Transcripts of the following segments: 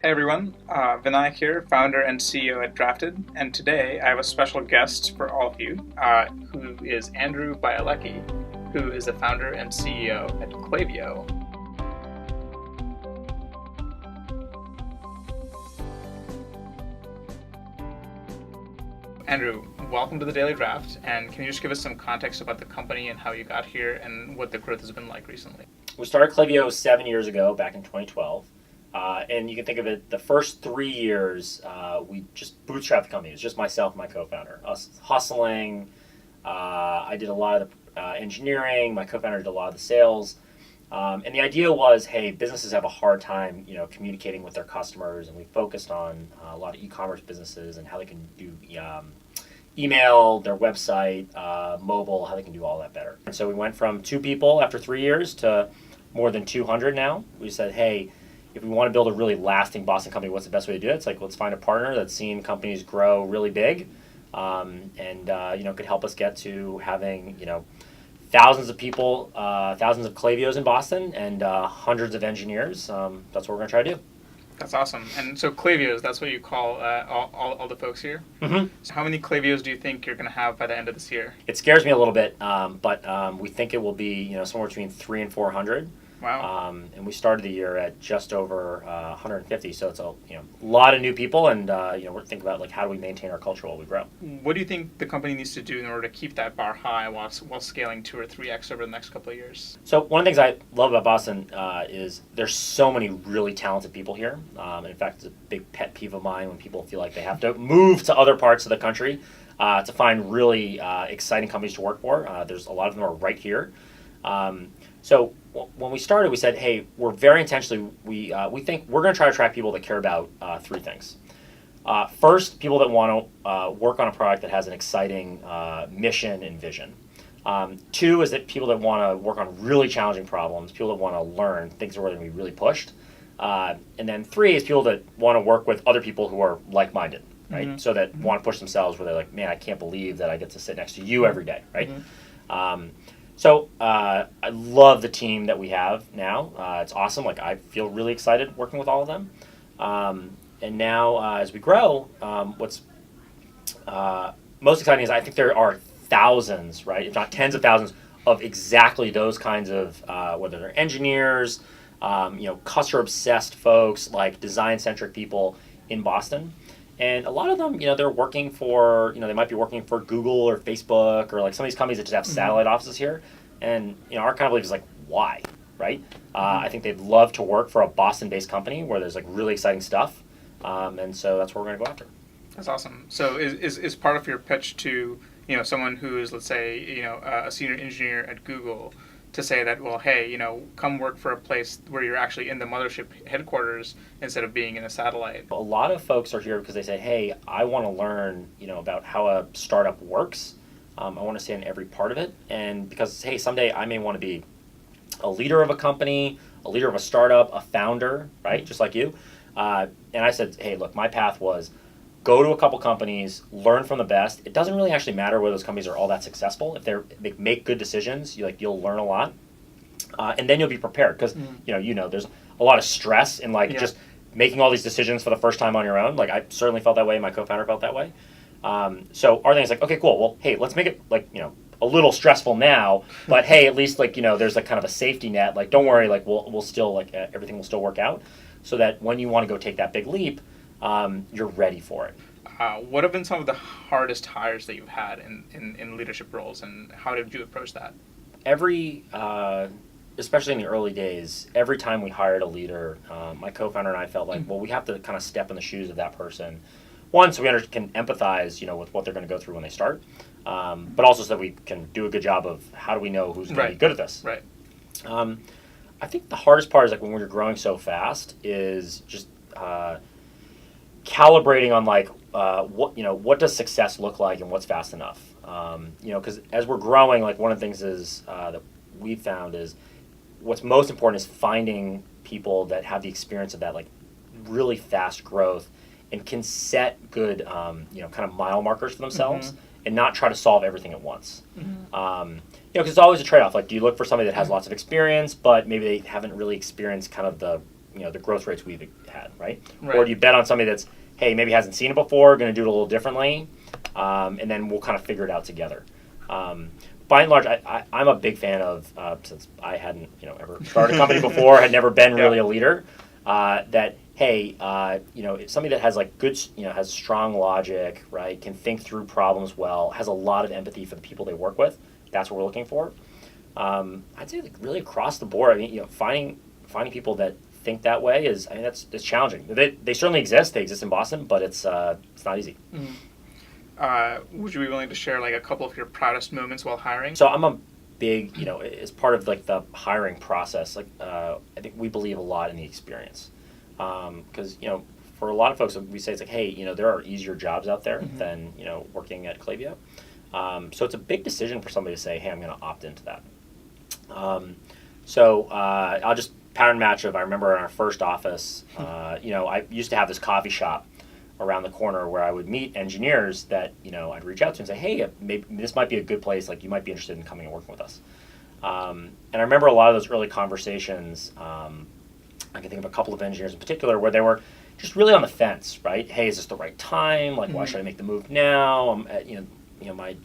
Hey everyone, Vinayak here, founder and CEO at Drafted, and today I have a special guest for all of you, who is Andrew Bialecki, who is the founder and CEO at Klaviyo. Andrew, welcome to the Daily Draft, and can you just give us some context about the company and how you got here and what the growth has been like recently? We started Klaviyo 7 years ago, back in 2012. And you can think of it, the first 3 years, we just bootstrapped the company. It was just myself and my co-founder. Us hustling. I did a lot of the engineering. My co-founder did a lot of the sales. And the idea was, hey, businesses have a hard time, communicating with their customers. And we focused on a lot of e-commerce businesses and how they can do email, their website, mobile, how they can do all that better. And so we went from 2 people after 3 years to more than 200 now. We said, hey, if we want to build a really lasting Boston company, what's the best way to do it? It's like, let's find a partner that's seen companies grow really big, and could help us get to having, thousands of people, thousands of Klaviyos in Boston, and hundreds of engineers. That's what we're going to try to do. That's awesome. And so Klaviyos, that's what you call all the folks here? Mm-hmm. So how many Klaviyos do you think you're going to have by the end of this year? It scares me a little bit, but we think it will be, somewhere between 300 and 400. Wow. And we started the year at just over 150, so it's a lot of new people, and we're thinking about like how do we maintain our culture while we grow. What do you think the company needs to do in order to keep that bar high while scaling 2 or 3x over the next couple of years? So one of the things I love about Boston is there's so many really talented people here. In fact, it's a big pet peeve of mine when people feel like they have to move to other parts of the country to find really exciting companies to work for. There's a lot of them are right here. So when we started, we said, hey, we're very intentionally, we think we're going to try to attract people that care about 3 things. First, people that want to work on a product that has an exciting mission and vision. 2 is that people that want to work on really challenging problems, people that want to learn things that are going to be really pushed. And then 3 is people that want to work with other people who are like-minded, right? Mm-hmm. So that want to push themselves, where they're like, man, I can't believe that I get to sit next to you every day, right? Mm-hmm. So I love the team that we have now. It's awesome. Like, I feel really excited working with all of them. And now as we grow, what's most exciting is I think there are thousands, right, if not tens of thousands, of exactly those kinds of, whether they're engineers, customer-obsessed folks, like design-centric people in Boston. And a lot of them, they're working for, they might be working for Google or Facebook or like some of these companies that just have satellite offices here. And, our kind of belief is like, why, right? I think they'd love to work for a Boston-based company where there's like really exciting stuff. And so that's what we're going to go after. That's awesome. So is part of your pitch to, someone who is, let's say, a senior engineer at Google, to say that, well, hey, come work for a place where you're actually in the mothership headquarters instead of being in a satellite? A lot of folks are here because they say, hey, I want to learn, about how a startup works. I want to stay in every part of it. And because, hey, someday I may want to be a leader of a company, a leader of a startup, a founder, right, just like you. And I said, hey, look, my path was go to a couple companies, learn from the best. It doesn't really actually matter whether those companies are all that successful. If they make good decisions, you'll learn a lot, and then you'll be prepared because there's a lot of stress in just making all these decisions for the first time on your own. Like, I certainly felt that way. My co-founder felt that way. So our thing is like, okay, cool. Well, hey, let's make it a little stressful now, but hey, at least there's like kind of a safety net. Like, don't worry, we'll still everything will still work out, so that when you want to go take that big leap, you're ready for it. What have been some of the hardest hires that you've had in leadership roles, and how did you approach that? Especially in the early days, every time we hired a leader, my co-founder and I felt like, well, we have to kind of step in the shoes of that person. One, so we can empathize, with what they're going to go through when they start, but also so that we can do a good job of how do we know who's going to be good at this. Right. I think the hardest part is when we're growing so fast is just calibrating on what does success look like and what's fast enough. Because as we're growing, one of the things is that we've found is what's most important is finding people that have the experience of that really fast growth and can set good kind of mile markers for themselves, and not try to solve everything at once. Because it's always a trade-off. Do you look for somebody that has lots of experience, but maybe they haven't really experienced kind of the the growth rates we've had, right? Right. Or do you bet on somebody that's, hey, maybe hasn't seen it before, going to do it a little differently, and then we'll kind of figure it out together. By and large, I'm a big fan of, since I hadn't ever started a company before, had never been really a leader, that hey, somebody that has like good, has strong logic, right, can think through problems well, has a lot of empathy for the people they work with. That's what we're looking for. I'd say like really across the board. I mean, finding people that think that way it's challenging. They certainly exist. They exist in Boston, but it's not easy. Mm-hmm. Would you be willing to share like a couple of your proudest moments while hiring? So I'm a big, as part of like the hiring process, like I think we believe a lot in the experience, because for a lot of folks we say it's like, hey, there are easier jobs out there than working at Klaviyo. So it's a big decision for somebody to say, hey, I'm going to opt into that. I'll just pattern match of, I remember in our first office, I used to have this coffee shop around the corner where I would meet engineers that, I'd reach out to and say, hey, maybe this might be a good place, like you might be interested in coming and working with us. And I remember a lot of those early conversations, I can think of a couple of engineers in particular where they were just really on the fence, right? Hey, is this the right time? Like, why should I make the move now? My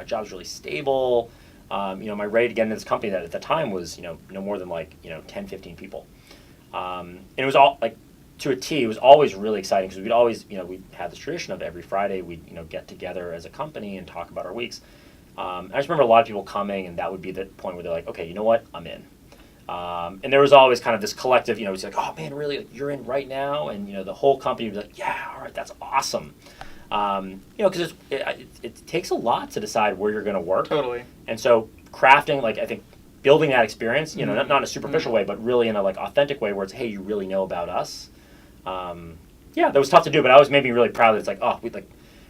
job's really stable. My rate to get into this company that at the time was, no more than like, 10, 15 people. And it was all like, to a T, it was always really exciting because we'd always, we had this tradition of every Friday we'd, get together as a company and talk about our weeks. I just remember a lot of people coming, and that would be the point where they're like, okay, you know what, I'm in. And there was always kind of this collective, it's like, oh man, really, like, you're in right now? And, the whole company would be like, yeah, all right, that's awesome. Because it takes a lot to decide where you're going to work. Totally. And so crafting, like, I think building that experience, not in a superficial way, but really in a like authentic way where it's, hey, you really know about us. That was tough to do, but it always made me really proud that it's like, oh,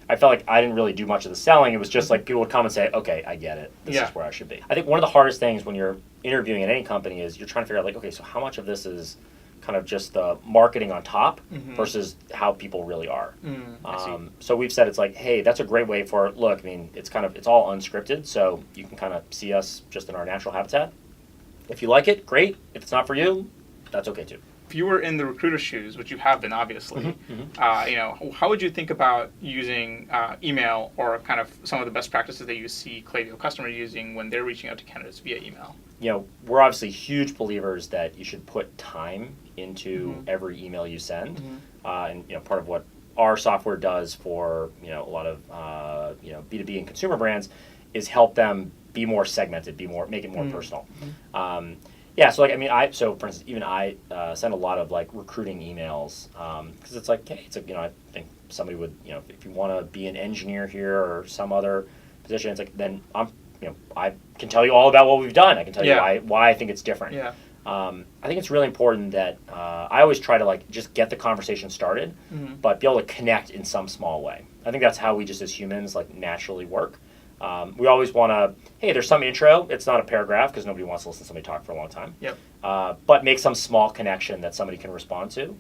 I felt like I didn't really do much of the selling. It was just like people would come and say, okay, I get it. This is where I should be. I think one of the hardest things when you're interviewing at any company is you're trying to figure out like, okay, so how much of this is kind of just the marketing on top versus how people really are. So we've said it's like, hey, that's a great way for, look, I mean, it's all unscripted, so you can kind of see us just in our natural habitat. If you like it, great. If it's not for you, that's okay too. If you were in the recruiter's shoes, which you have been obviously, how would you think about using email or kind of some of the best practices that you see Klaviyo customers using when they're reaching out to candidates via email? We're obviously huge believers that you should put time into every email you send, and part of what our software does for a lot of B2B and consumer brands is help them be more segmented, make it more personal. So for instance, even I send a lot of like recruiting emails because it's like, hey, I think somebody would, if you want to be an engineer here or some other position, it's like, then I can tell you all about what we've done. I can tell you why I think it's different. I think it's really important that I always try to like just get the conversation started, but be able to connect in some small way. I think that's how we just as humans like naturally work. We always want to, hey, there's some intro. It's not a paragraph because nobody wants to listen to somebody talk for a long time. But make some small connection that somebody can respond to.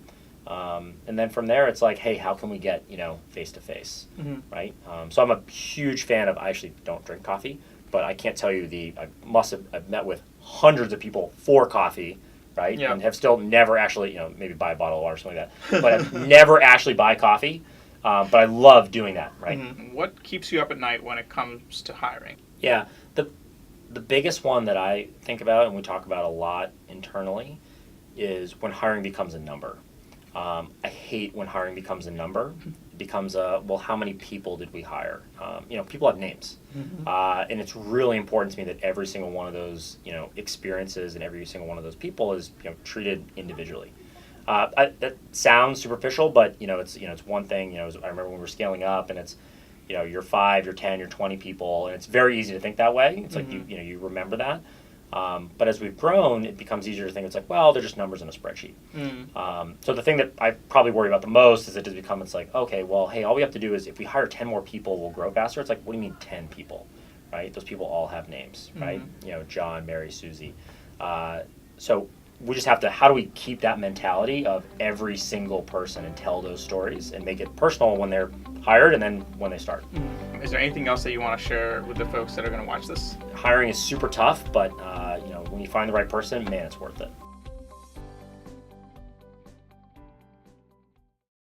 And then from there, it's like, hey, how can we get, face to face, right? So I'm a huge fan of, I actually don't drink coffee, but I can't tell you I've met with hundreds of people for coffee, right? And have still never actually, maybe buy a bottle of water or something like that, but I've never actually buy coffee. But I love doing that, right? What keeps you up at night when it comes to hiring? Yeah, the biggest one that I think about and we talk about a lot internally is when hiring becomes a number. I hate when hiring becomes a number. It becomes how many people did we hire? People have names. And it's really important to me that every single one of those, experiences and every single one of those people is, treated individually. That sounds superficial, but it's one thing. I remember when we were scaling up, and it's you're 5, you're 10, you're 20 people, and it's very easy to think that way. It's like you remember that. But as we've grown, it becomes easier to think it's like, well, they're just numbers in a spreadsheet. So the thing that I probably worry about the most is it's like, okay, well, hey, all we have to do is if we hire 10 more people, we'll grow faster. It's like, what do you mean 10 people, right? Those people all have names, right? John, Mary, Susie. So we just have to, how do we keep that mentality of every single person and tell those stories and make it personal when they're hired and then when they start. Is there anything else that you want to share with the folks that are going to watch this? Hiring is super tough, but when you find the right person, man, it's worth it.